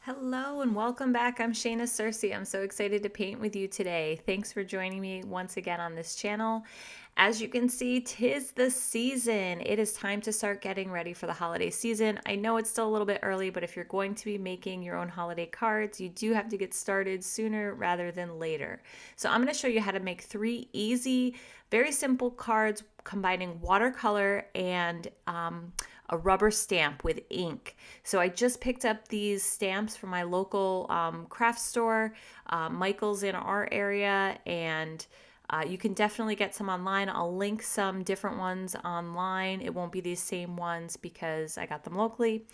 Hello and welcome back. I'm Shayna Cersei. I'm so excited to paint with you today. Thanks for joining me once again on this channel. As you can see, 'tis the season. It is time to start getting ready for the holiday season. I know it's still a little bit early, but if you're going to be making your own holiday cards, you do have to get started sooner rather than later. So I'm going to show you how to make 3 easy, very simple cards combining watercolor and a rubber stamp with ink. So I just picked up these stamps from my local craft store, Michael's in our area, and you can definitely get some online. I'll link some different ones online. It won't be these same ones because I got them locally.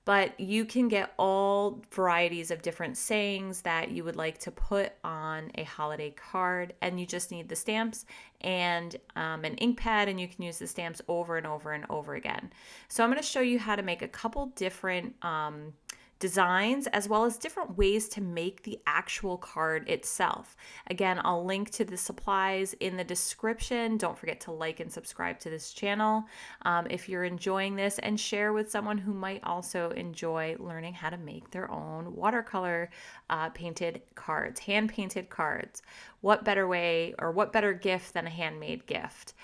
But you can get all varieties of different sayings that you would like to put on a holiday card, and you just need the stamps and an ink pad, and you can use the stamps over and over and over again. So I'm going to show you how to make a couple different designs as well as different ways to make the actual card itself. Again, I'll link to the supplies in the description. Don't forget to like and subscribe to this channel if you're enjoying this, and share with someone who might also enjoy learning how to make their own watercolor painted cards, hand painted cards. What better way or what better gift than a handmade gift?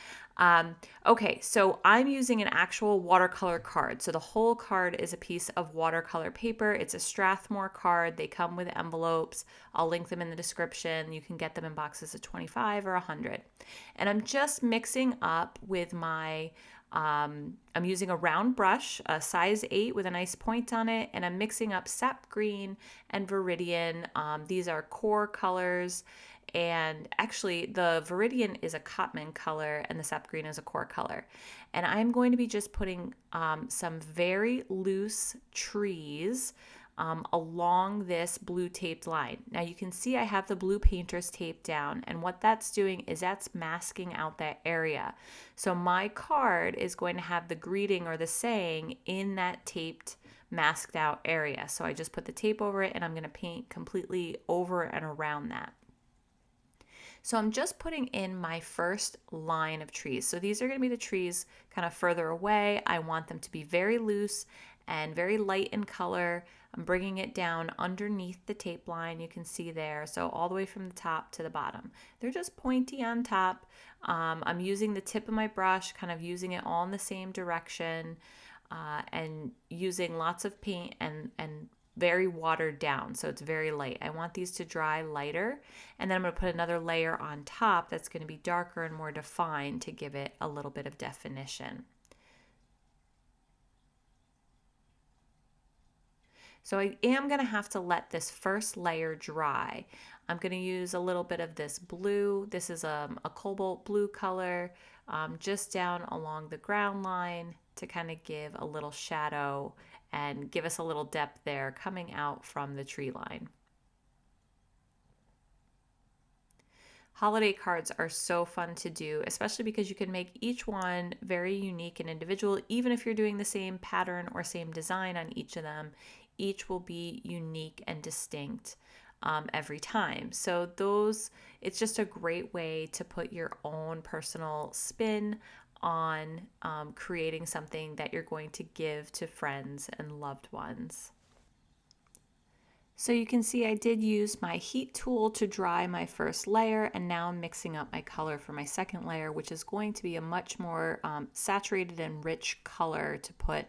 Okay, so I'm using an actual watercolor card. So the whole card is a piece of watercolor paper. It's a Strathmore card. They come with envelopes. I'll link them in the description. You can get them in boxes of 25 or 100. And I'm just mixing up with my I'm using a round brush, a size 8 with a nice point on it, and I'm mixing up sap green and Viridian. These are core colors, and actually the Viridian is a Cotman color and the sap green is a core color. And I'm going to be just putting some very loose trees along this blue taped line. Now you can see I have the blue painter's tape down, and what that's doing is that's masking out that area. So my card is going to have the greeting or the saying in that taped masked out area. So I just put the tape over it, and I'm going to paint completely over and around that. So I'm just putting in my first line of trees. So these are going to be the trees kind of further away. I want them to be very loose and very light in color. I'm bringing it down underneath the tape line, you can see there. So all the way from the top to the bottom. They're just pointy on top. I'm using the tip of my brush, kind of using it all in the same direction, and using lots of paint and very watered down, so it's very light. I want these to dry lighter, and then I'm going to put another layer on top that's going to be darker and more defined to give it a little bit of definition. So I am going to have to let this first layer dry. I'm going to use a little bit of this blue. This is a cobalt blue color, just down along the ground line to kind of give a little shadow and give us a little depth there coming out from the tree line. Holiday cards are so fun to do, especially because you can make each one very unique and individual. Even if you're doing the same pattern or same design on each of them, each will be unique and distinct every time. So it's just a great way to put your own personal spin on creating something that you're going to give to friends and loved ones. So you can see I did use my heat tool to dry my first layer, and now I'm mixing up my color for my second layer, which is going to be a much more saturated and rich color to put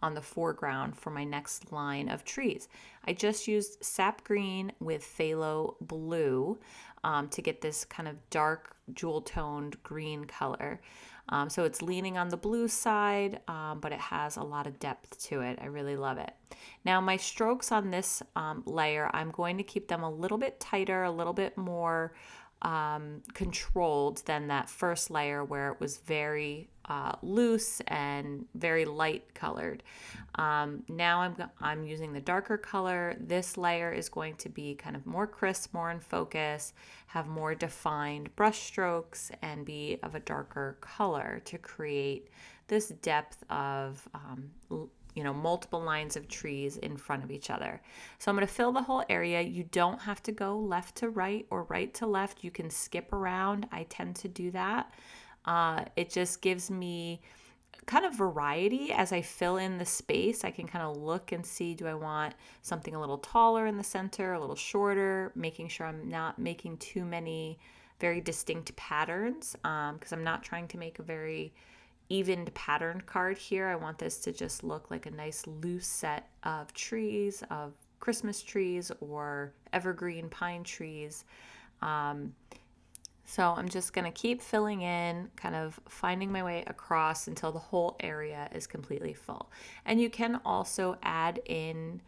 on the foreground for my next line of trees. I just used sap green with phthalo blue to get this kind of dark jewel toned green color. So it's leaning on the blue side, but it has a lot of depth to it. I really love it. Now my strokes on this layer, I'm going to keep them a little bit tighter, a little bit more controlled than that first layer where it was very loose and very light colored. Now I'm using the darker color. This layer is going to be kind of more crisp, more in focus, have more defined brush strokes, and be of a darker color to create this depth of multiple lines of trees in front of each other. So I'm going to fill the whole area. You don't have to go left to right or right to left. You can skip around. I tend to do that. It just gives me kind of variety as I fill in the space. I can kind of look and see, do I want something a little taller in the center, a little shorter, making sure I'm not making too many very distinct patterns, because I'm not trying to make a very evened patterned card here. I want this to just look like a nice loose set of trees, of Christmas trees or evergreen pine trees. So I'm just going to keep filling in, kind of finding my way across until the whole area is completely full. And you can also add in,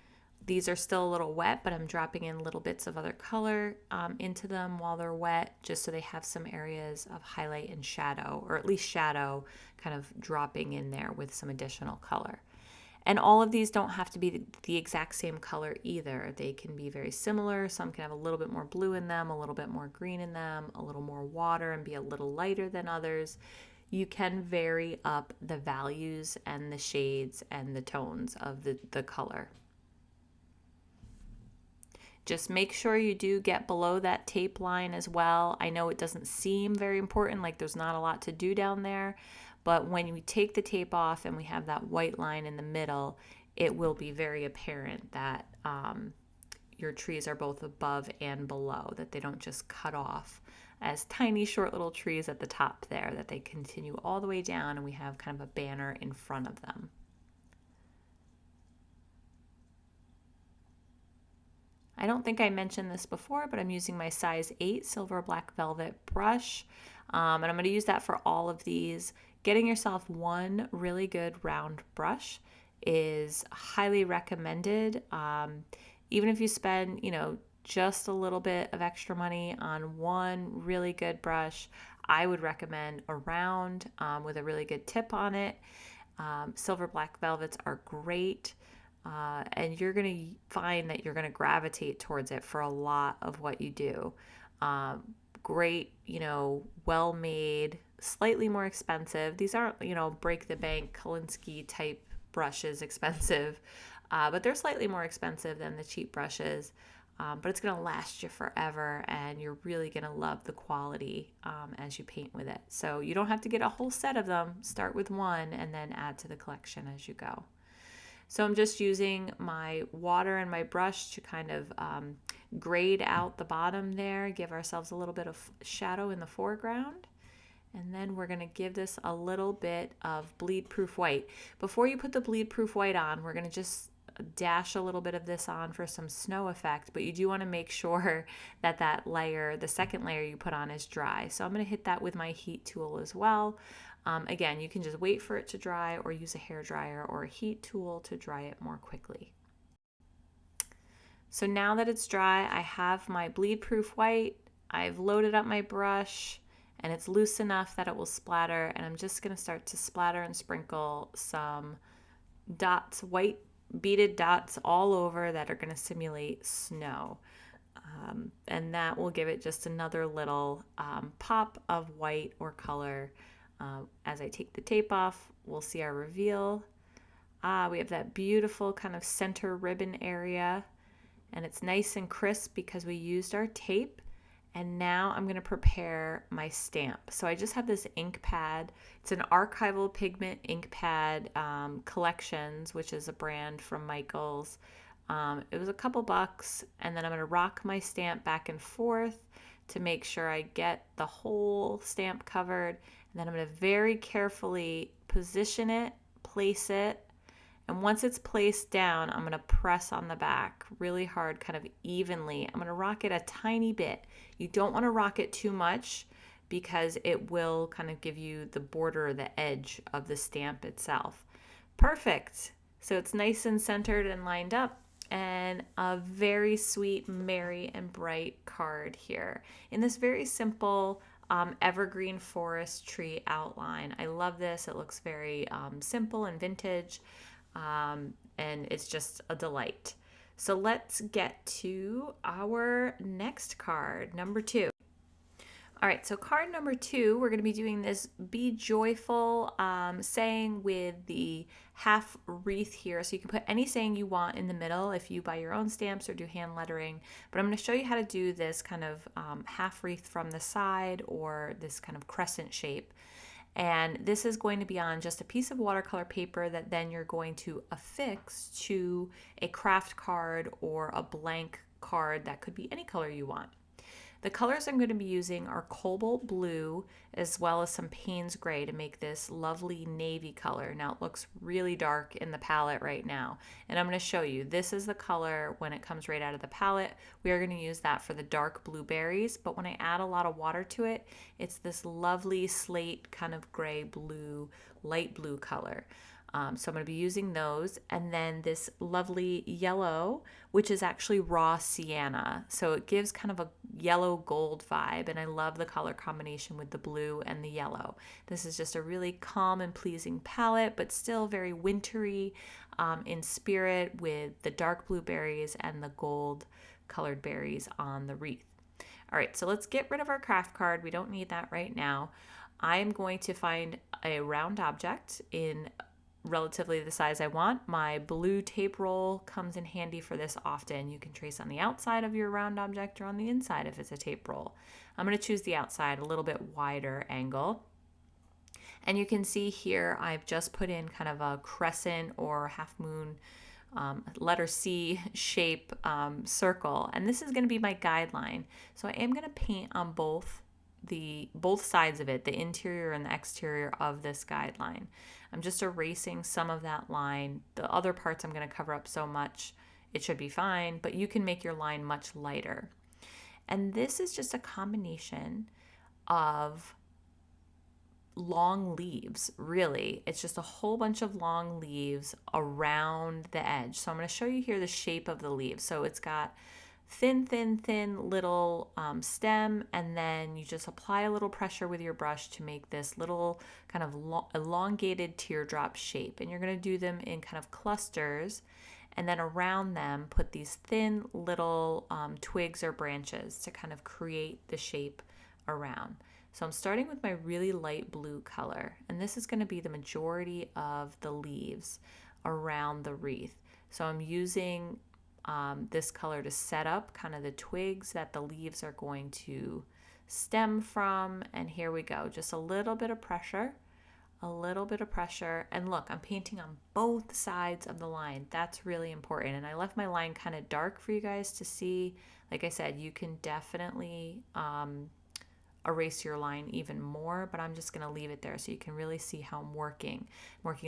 these are still a little wet, but I'm dropping in little bits of other color into them while they're wet, just so they have some areas of highlight and shadow, or at least shadow kind of dropping in there with some additional color. And all of these don't have to be the exact same color either. They can be very similar. Some can have a little bit more blue in them, a little bit more green in them, a little more water and be a little lighter than others. You can vary up the values and the shades and the tones of the color. Just make sure you do get below that tape line as well. I know it doesn't seem very important, like there's not a lot to do down there, but when we take the tape off and we have that white line in the middle, it will be very apparent that your trees are both above and below, that they don't just cut off as tiny short little trees at the top there, that they continue all the way down and we have kind of a banner in front of them. I don't think I mentioned this before, but I'm using my size 8 silver black velvet brush, and I'm going to use that for all of these. Getting yourself one really good round brush is highly recommended. Even if you spend, just a little bit of extra money on one really good brush, I would recommend a round with a really good tip on it. Silver black velvets are great. And you're going to find that you're going to gravitate towards it for a lot of what you do. Great, well-made, slightly more expensive. These aren't, break the bank Kolinsky type brushes expensive, but they're slightly more expensive than the cheap brushes. But it's going to last you forever, and you're really going to love the quality as you paint with it. So you don't have to get a whole set of them. Start with one and then add to the collection as you go. So I'm just using my water and my brush to kind of grade out the bottom there, give ourselves a little bit of shadow in the foreground. And then we're going to give this a little bit of bleed-proof white. Before you put the bleed-proof white on, we're going to just dash a little bit of this on for some snow effect, but you do want to make sure that that layer, the second layer you put on, is dry. So I'm going to hit that with my heat tool as well. Again, you can just wait for it to dry or use a hair dryer or a heat tool to dry it more quickly. So now that it's dry, I have my bleed-proof white. I've loaded up my brush and it's loose enough that it will splatter, and I'm just going to start to splatter and sprinkle some dots, white beaded dots all over that are going to simulate snow. And that will give it just another little pop of white or color. As I take the tape off, we'll see our reveal. We have that beautiful kind of center ribbon area, and it's nice and crisp because we used our tape. And now I'm going to prepare my stamp. So I just have this ink pad. It's an Archival Pigment ink pad Collections, which is a brand from Michaels. It was a couple bucks, and then I'm going to rock my stamp back and forth to make sure I get the whole stamp covered. And then I'm going to very carefully position it, place it, and once it's placed down, I'm going to press on the back really hard, kind of evenly. I'm going to rock it a tiny bit. You don't want to rock it too much because it will kind of give you the border or the edge of the stamp itself. Perfect. So it's nice and centered and lined up, and a very sweet, merry, and bright card here in this very simple evergreen forest tree outline. I love this. It looks very simple and vintage. And it's just a delight. So let's get to our next card, number 2. All right, so card number 2, we're going to be doing this Be Joyful saying with the half wreath here. So you can put any saying you want in the middle if you buy your own stamps or do hand lettering. But I'm going to show you how to do this kind of half wreath from the side, or this kind of crescent shape. And this is going to be on just a piece of watercolor paper that then you're going to affix to a craft card or a blank card that could be any color you want. The colors I'm going to be using are cobalt blue as well as some Payne's gray to make this lovely navy color. Now it looks really dark in the palette right now, and I'm going to show you. This is the color when it comes right out of the palette. We are going to use that for the dark blueberries, but when I add a lot of water to it, it's this lovely slate kind of gray blue, light blue color. So I'm going to be using those, and then this lovely yellow, which is actually raw sienna. So it gives kind of a yellow gold vibe, and I love the color combination with the blue and the yellow. This is just a really calm and pleasing palette, but still very wintry in spirit, with the dark blueberries and the gold colored berries on the wreath. All right, so let's get rid of our craft card. We don't need that right now. I am going to find a round object in relatively the size I want. My blue tape roll comes in handy for this often. You can trace on the outside of your round object or on the inside if it's a tape roll. I'm going to choose the outside, a little bit wider angle. And you can see here I've just put in kind of a crescent or half moon letter C shape circle, and this is going to be my guideline. So I am going to paint on both sides of it, the interior and the exterior of this guideline. I'm just erasing some of that line. The other parts I'm going to cover up so much it should be fine, but you can make your line much lighter. And this is just a combination of long leaves, really. It's just a whole bunch of long leaves around the edge. So I'm going to show you here the shape of the leaves. So it's got thin little stem, and then you just apply a little pressure with your brush to make this little kind of elongated teardrop shape. And you're going to do them in kind of clusters, and then around them put these thin little twigs or branches to kind of create the shape around. So I'm starting with my really light blue color, and this is going to be the majority of the leaves around the wreath. So I'm using this color to set up kind of the twigs that the leaves are going to stem from. And here we go, just a little bit of pressure, and look, I'm painting on both sides of the line. That's really important. And I left my line kind of dark for you guys to see. Like I said, you can definitely erase your line even more, but I'm just going to leave it there so you can really see how I'm working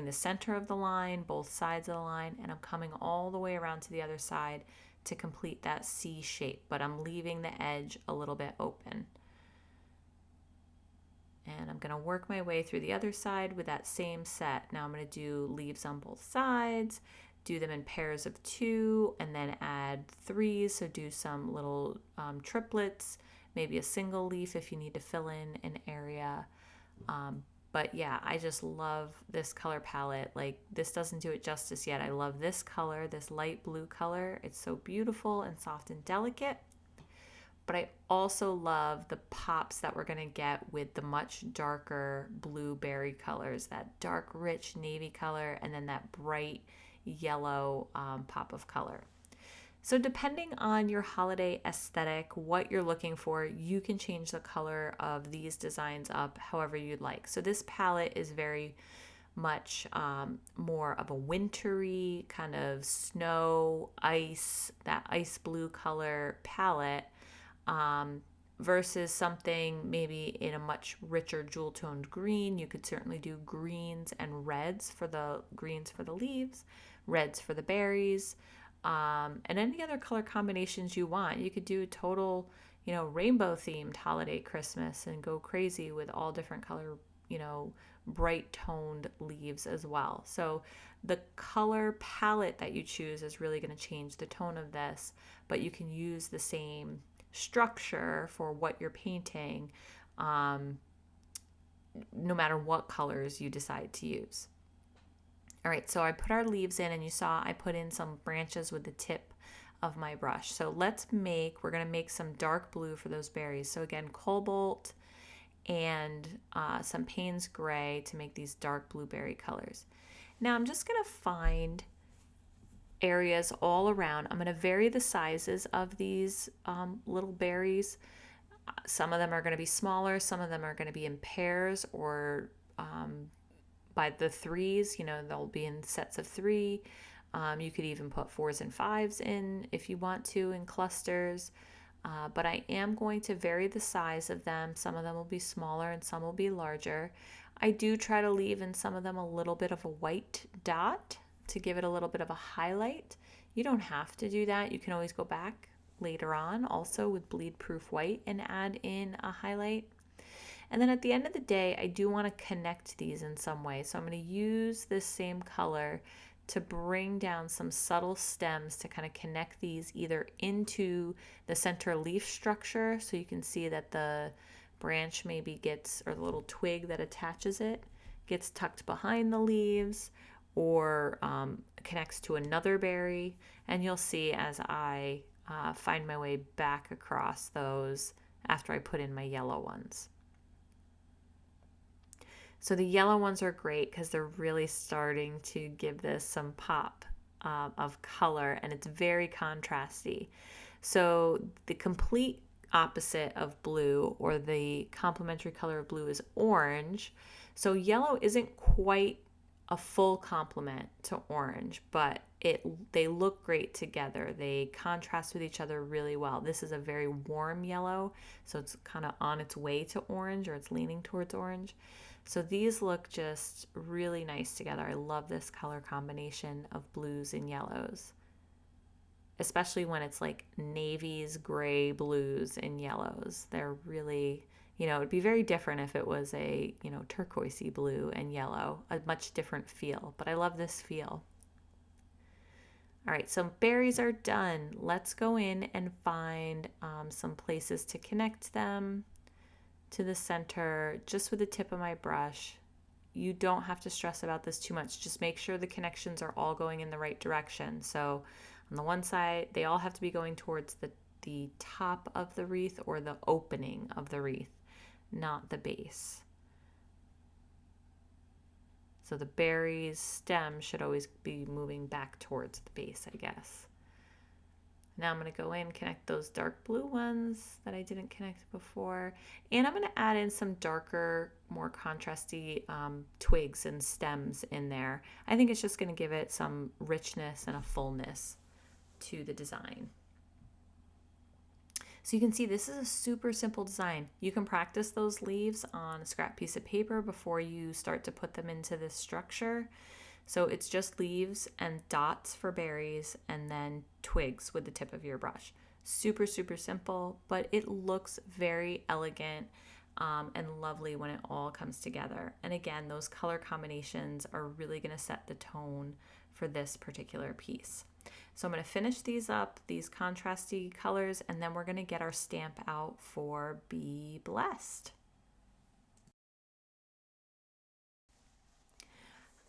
the center of the line, both sides of the line, and I'm coming all the way around to the other side to complete that C shape, but I'm leaving the edge a little bit open. And I'm going to work my way through the other side with that same set. Now I'm going to do leaves on both sides, do them in pairs of 2, and then add 3s, so do some little triplets, maybe a single leaf if you need to fill in an area. But yeah, I just love this color palette. Like, this doesn't do it justice yet. I love this color, this light blue color. It's so beautiful and soft and delicate. But I also love the pops that we're gonna get with the much darker blueberry colors, that dark, rich navy color, and then that bright yellow pop of color. So depending on your holiday aesthetic, what you're looking for, you can change the color of these designs up however you'd like. So this palette is very much more of a wintry kind of snow, ice, that ice blue color palette, versus something maybe in a much richer jewel toned green. You could certainly do greens and reds for the leaves, reds for the berries. And any other color combinations you want. You could do a total, rainbow themed holiday Christmas and go crazy with all different color, bright toned leaves as well. So the color palette that you choose is really going to change the tone of this, but you can use the same structure for what you're painting, no matter what colors you decide to use. All right, so I put our leaves in, and you saw I put in some branches with the tip of my brush. So we're going to make some dark blue for those berries. So again, cobalt and some Payne's gray to make these dark blueberry colors. Now I'm just going to find areas all around. I'm going to vary the sizes of these little berries. Some of them are going to be smaller, some of them are going to be in pairs or by the threes, they'll be in sets of three. You could even put fours and fives in if you want to in clusters. But I am going to vary the size of them. Some of them will be smaller and some will be larger. I do try to leave in some of them a little bit of a white dot to give it a little bit of a highlight. You don't have to do that. You can always go back later on also with bleed proof white and add in a highlight. And then at the end of the day, I do want to connect these in some way. So I'm going to use this same color to bring down some subtle stems to kind of connect these either into the center leaf structure, so you can see that the branch maybe gets, or the little twig that attaches it, gets tucked behind the leaves, or connects to another berry. And you'll see as I find my way back across those after I put in my yellow ones. So the yellow ones are great because they're really starting to give this some pop of color, and it's very contrasty. So the complete opposite of blue, or the complementary color of blue, is orange. So yellow isn't quite a full complement to orange, but they look great together. They contrast with each other really well. This is a very warm yellow, so it's kind of on its way to orange, or it's leaning towards orange. So these look just really nice together. I love this color combination of blues and yellows, especially when it's like navies, gray, blues, and yellows. They're really, it'd be very different if it was a, turquoisey blue and yellow, a much different feel, but I love this feel. All right, so berries are done. Let's go in and find some places to connect them to the center just with the tip of my brush. You don't have to stress about this too much. Just make sure the connections are all going in the right direction. So on the one side, they all have to be going towards the top of the wreath, or the opening of the wreath, not the base. So the berry's stem should always be moving back towards the base, I guess. Now I'm going to go in, connect those dark blue ones that I didn't connect before. And I'm going to add in some darker, more contrasty twigs and stems in there. I think it's just going to give it some richness and a fullness to the design. So you can see this is a super simple design. You can practice those leaves on a scrap piece of paper before you start to put them into this structure. So it's just leaves and dots for berries, and then twigs with the tip of your brush. Super, super simple, but it looks very elegant and lovely when it all comes together. And again, those color combinations are really going to set the tone for this particular piece. So I'm going to finish these up, these contrasty colors, and then we're going to get our stamp out for Be Blessed.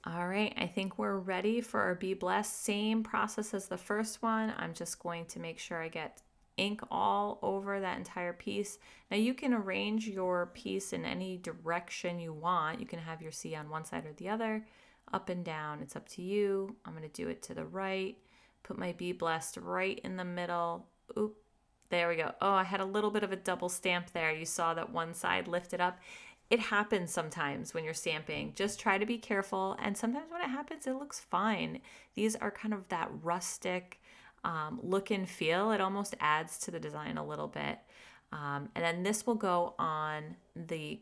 All right, I think we're ready for our Be Blessed. Same process as the first one. I'm just going to make sure I get ink all over that entire piece. Now you can arrange your piece in any direction you want. You can have your C on one side or the other, up and down. It's up to you. I'm going to do it to the right. Put my Be Blessed right in the middle. Oop, there we go. Oh, I had a little bit of a double stamp there. You saw that one side lifted up. It happens sometimes when you're stamping. Just try to be careful. And sometimes when it happens, it looks fine. These are kind of that rustic look and feel. It almost adds to the design a little bit. And then this will go on the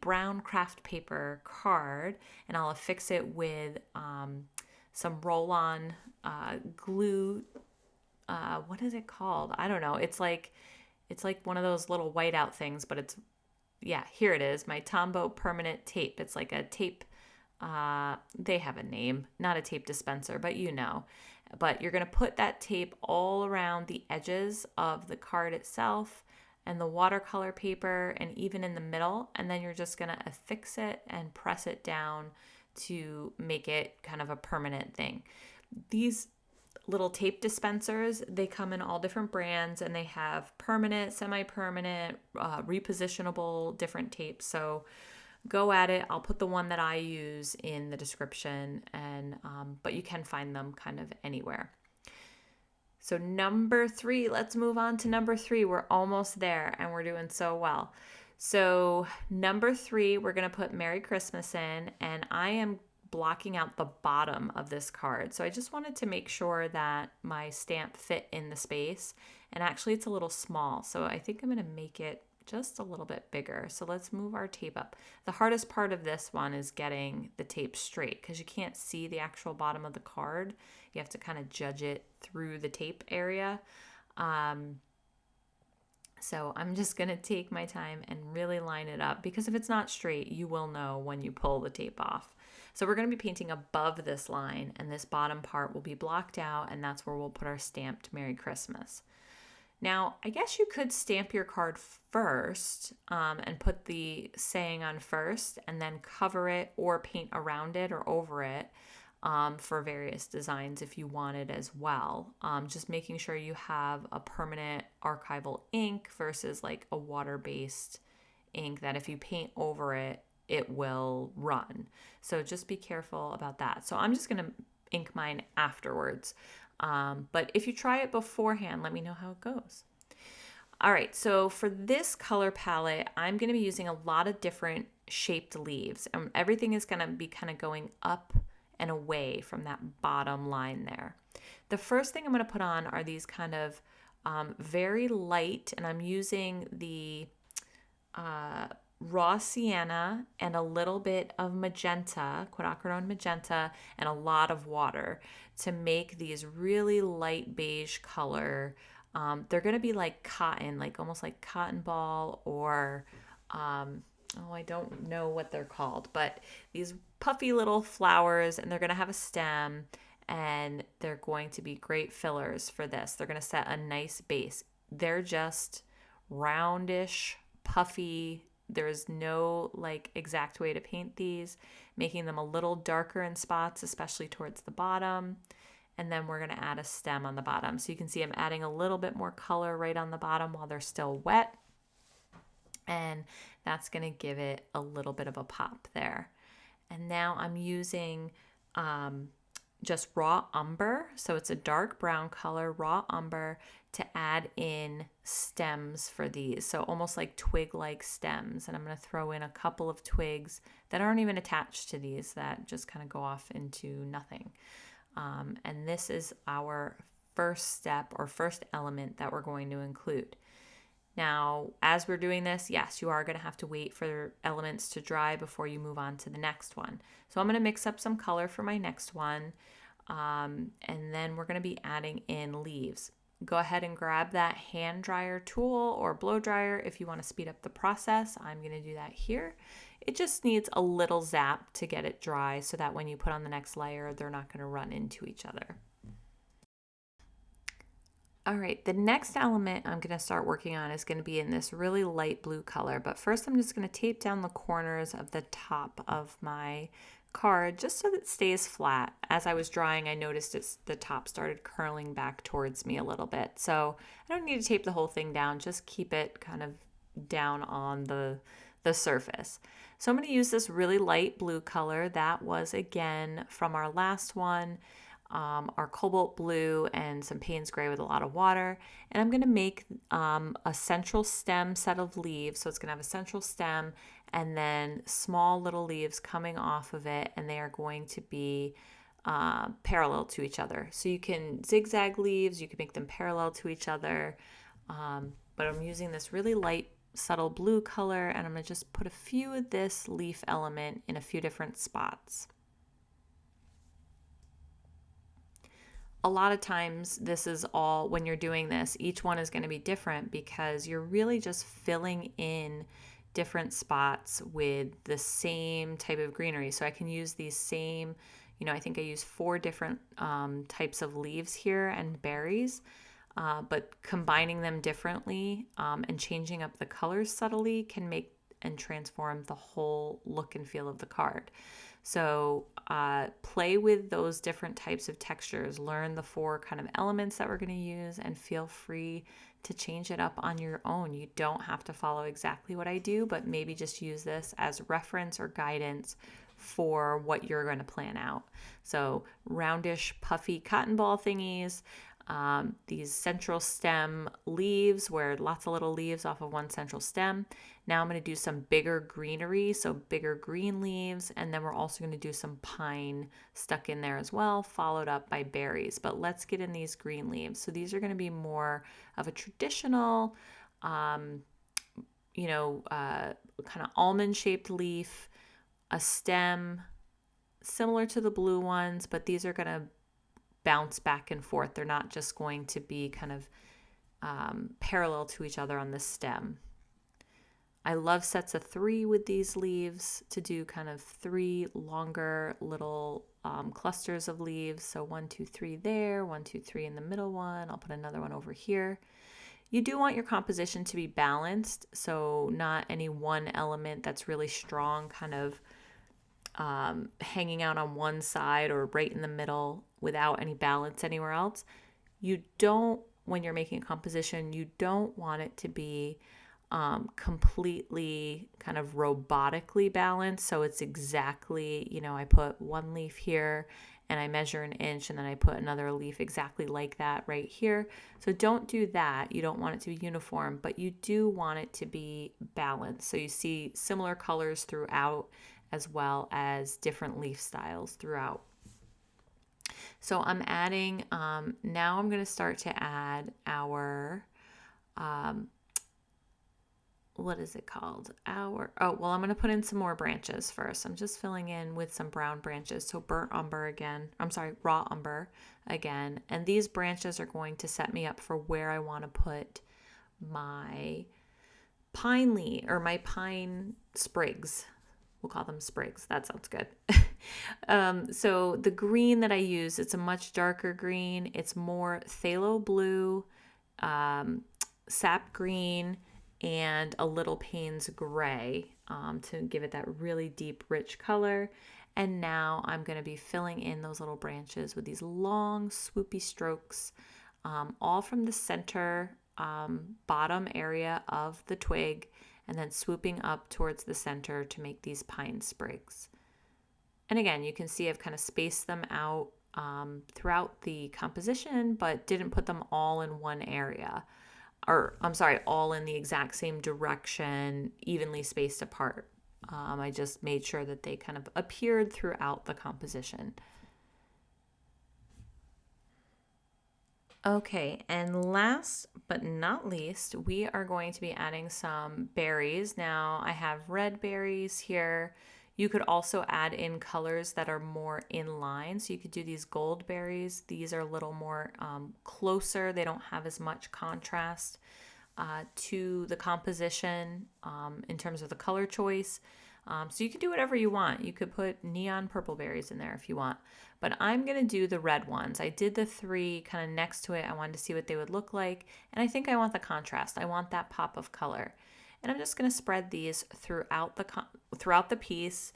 brown craft paper card, and I'll affix it with some roll-on glue. What is it called? I don't know. It's like one of those little whiteout things, but it's, yeah, here it is, my Tombow permanent tape. It's like a tape, they have a name, not a tape dispenser, but you know. But you're going to put that tape all around the edges of the card itself and the watercolor paper, and even in the middle, and then you're just going to affix it and press it down to make it kind of a permanent thing. These little tape dispensers, they come in all different brands, and they have permanent, semi-permanent, repositionable, different tapes. So go at it. I'll put the one that I use in the description, and but you can find them kind of anywhere. So number 3, let's move on to number 3. We're almost there, and we're doing so well. So number 3, we're going to put Merry Christmas in, and I am blocking out the bottom of this card. So I just wanted to make sure that my stamp fit in the space, and actually it's a little small. So I think I'm going to make it just a little bit bigger. So let's move our tape up. The hardest part of this one is getting the tape straight because you can't see the actual bottom of the card. You have to kind of judge it through the tape area. So I'm just going to take my time and really line it up, because if it's not straight, you will know when you pull the tape off. So we're going to be painting above this line, and this bottom part will be blocked out, and that's where we'll put our stamped Merry Christmas. Now, I guess you could stamp your card first and put the saying on first and then cover it or paint around it or over it for various designs if you wanted as well. Just making sure you have a permanent archival ink versus like a water-based ink that if you paint over it, it will run. So just be careful about that. So I'm just going to ink mine afterwards. But if you try it beforehand, let me know how it goes. All right, so for this color palette, I'm going to be using a lot of different shaped leaves, and everything is going to be kind of going up and away from that bottom line there. The first thing I'm going to put on are these kind of very light, and I'm using the raw sienna and a little bit of magenta, quinacridone magenta, and a lot of water to make these really light beige color. They're going to be like cotton, like almost like cotton ball, or I don't know what they're called, but these puffy little flowers, and they're going to have a stem, and they're going to be great fillers for this. They're going to set a nice base. They're just roundish, puffy. There's no like exact way to paint these, making them a little darker in spots, especially towards the bottom. And then we're going to add a stem on the bottom. So you can see I'm adding a little bit more color right on the bottom while they're still wet. And that's going to give it a little bit of a pop there. And now I'm using just raw umber. So it's a dark brown color, raw umber, to add in stems for these. So almost like twig-like stems. And I'm going to throw in a couple of twigs that aren't even attached to these, that just kind of go off into nothing. And this is our first step or first element that we're going to include. Now, as we're doing this, yes, you are going to have to wait for elements to dry before you move on to the next one. So I'm going to mix up some color for my next one, and then we're going to be adding in leaves. Go ahead and grab that hand dryer tool or blow dryer if you want to speed up the process. I'm going to do that here. It just needs a little zap to get it dry so that when you put on the next layer, they're not going to run into each other. All right, the next element I'm going to start working on is going to be in this really light blue color, but first I'm just going to tape down the corners of the top of my card just so that it stays flat. As I was drawing, I noticed the top started curling back towards me a little bit, so I don't need to tape the whole thing down, just keep it kind of down on the surface. So I'm going to use this really light blue color that was again from our last one. Our cobalt blue and some Payne's gray with a lot of water. And I'm going to make a central stem set of leaves. So it's going to have a central stem and then small little leaves coming off of it. And they are going to be parallel to each other. So you can zigzag leaves, you can make them parallel to each other. But I'm using this really light, subtle blue color, and I'm going to just put a few of this leaf element in a few different spots. A lot of times this is all, when you're doing this, each one is going to be different because you're really just filling in different spots with the same type of greenery. So I can use these same, I think I use 4 different types of leaves here and berries, but combining them differently and changing up the colors subtly can make and transform the whole look and feel of the card. So play with those different types of textures, learn the 4 kind of elements that we're going to use, and feel free to change it up on your own. You don't have to follow exactly what I do, but maybe just use this as reference or guidance for what you're going to plan out. So roundish, puffy cotton ball thingies, these central stem leaves where lots of little leaves off of one central stem. Now I'm going to do some bigger greenery, so bigger green leaves, and then we're also going to do some pine stuck in there as well, followed up by berries. But let's get in these green leaves. So these are going to be more of a traditional, kind of almond shaped leaf, a stem similar to the blue ones, but these are going to bounce back and forth. They're not just going to be kind of parallel to each other on the stem. I love sets of 3 with these leaves to do kind of 3 longer little clusters of leaves. So 1, 2, 3 there, 1, 2, 3 in the middle one. I'll put another one over here. You do want your composition to be balanced, so not any one element that's really strong kind of hanging out on one side or right in the middle without any balance anywhere else. You don't, when you're making a composition, you don't want it to be completely kind of robotically balanced. So it's exactly, I put one leaf here and I measure an inch and then I put another leaf exactly like that right here. So don't do that. You don't want it to be uniform, but you do want it to be balanced. So you see similar colors throughout as well as different leaf styles throughout. So I'm adding, now I'm going to start to add our, what is it called? I'm going to put in some more branches first. I'm just filling in with some brown branches. So raw umber again. And these branches are going to set me up for where I want to put my my pine sprigs. We'll call them sprigs. That sounds good. So the green that I use, it's a much darker green. It's more phthalo blue, sap green, and a little Payne's gray to give it that really deep, rich color. And now I'm going to be filling in those little branches with these long, swoopy strokes, all from the center bottom area of the twig, and then swooping up towards the center to make these pine sprigs. And again, you can see I've kind of spaced them out throughout the composition, but didn't put them all in one area. All in the exact same direction, evenly spaced apart. I just made sure that they kind of appeared throughout the composition. Okay, and last but not least, we are going to be adding some berries. Now I have red berries here. You could also add in colors that are more in line. So you could do these gold berries. These are a little more closer. They don't have as much contrast to the composition in terms of the color choice. So you can do whatever you want. You could put neon purple berries in there if you want. But I'm going to do the red ones. I did the 3 kind of next to it. I wanted to see what they would look like. And I think I want the contrast. I want that pop of color. And I'm just going to spread these throughout the piece.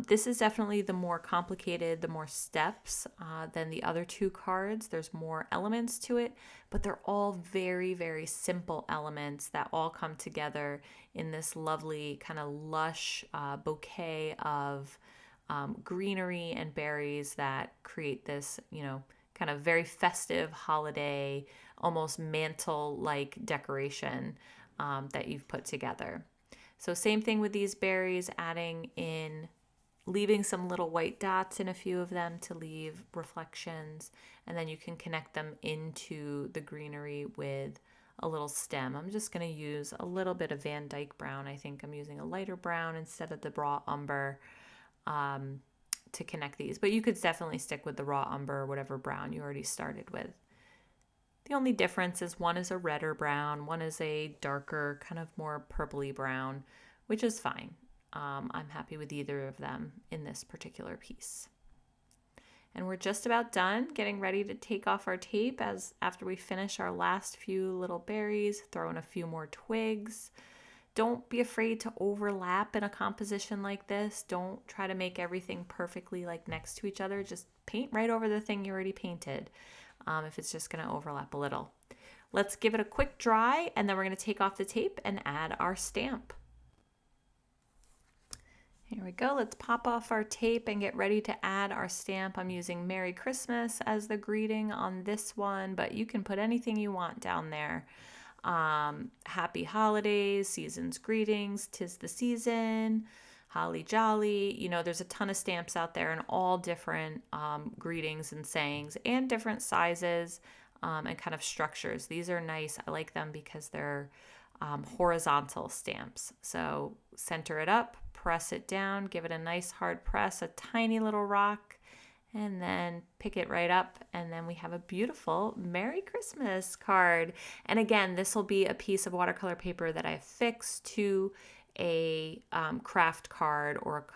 This is definitely the more complicated, the more steps than the other 2 cards. There's more elements to it, but they're all very, very simple elements that all come together in this lovely kind of lush bouquet of greenery and berries that create this, kind of very festive holiday, almost mantle-like decoration that you've put together. So same thing with these berries, leaving some little white dots in a few of them to leave reflections, and then you can connect them into the greenery with a little stem. I'm just going to use a little bit of Van Dyke brown. I think I'm using a lighter brown instead of the raw umber to connect these, but you could definitely stick with the raw umber or whatever brown you already started with. The only difference is one is a redder brown, one is a darker, kind of more purpley brown, which is fine. I'm happy with either of them in this particular piece. And we're just about done, getting ready to take off our tape after we finish our last few little berries, throw in a few more twigs. Don't be afraid to overlap in a composition like this. Don't try to make everything perfectly like next to each other. Just paint right over the thing you already painted if it's just going to overlap a little. Let's give it a quick dry, and then we're going to take off the tape and add our stamp. Here we go. Let's pop off our tape and get ready to add our stamp. I'm using Merry Christmas as the greeting on this one, but you can put anything you want down there. Happy holidays, season's greetings, 'tis the season, holly jolly. You know, there's a ton of stamps out there and all different greetings and sayings and different sizes and kind of structures. These are nice. I like them because they're horizontal stamps. So center it up, press it down, give it a nice hard press, a tiny little rock, and then pick it right up, and then we have a beautiful Merry Christmas card. And again, this will be a piece of watercolor paper that I affix to a craft card, or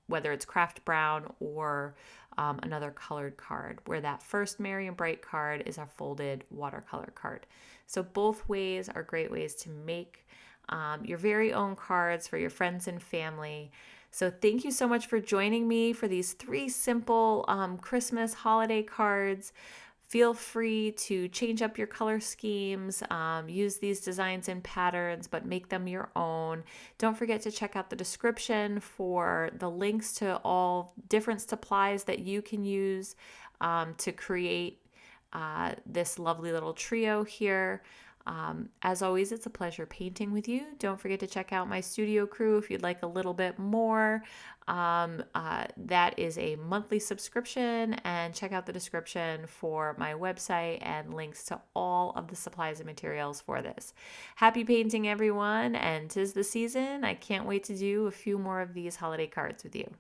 whether it's craft brown or another colored card, where that first Merry and Bright card is a folded watercolor card. So both ways are great ways to make your very own cards for your friends and family. So thank you so much for joining me for these 3 simple Christmas holiday cards. Feel free to change up your color schemes, use these designs and patterns, but make them your own. Don't forget to check out the description for the links to all different supplies that you can use to create this lovely little trio here. As always, it's a pleasure painting with you. Don't forget to check out my studio crew if you'd like a little bit more. That is a monthly subscription, and check out the description for my website and links to all of the supplies and materials for this. Happy painting, everyone, and 'tis the season. I can't wait to do a few more of these holiday cards with you.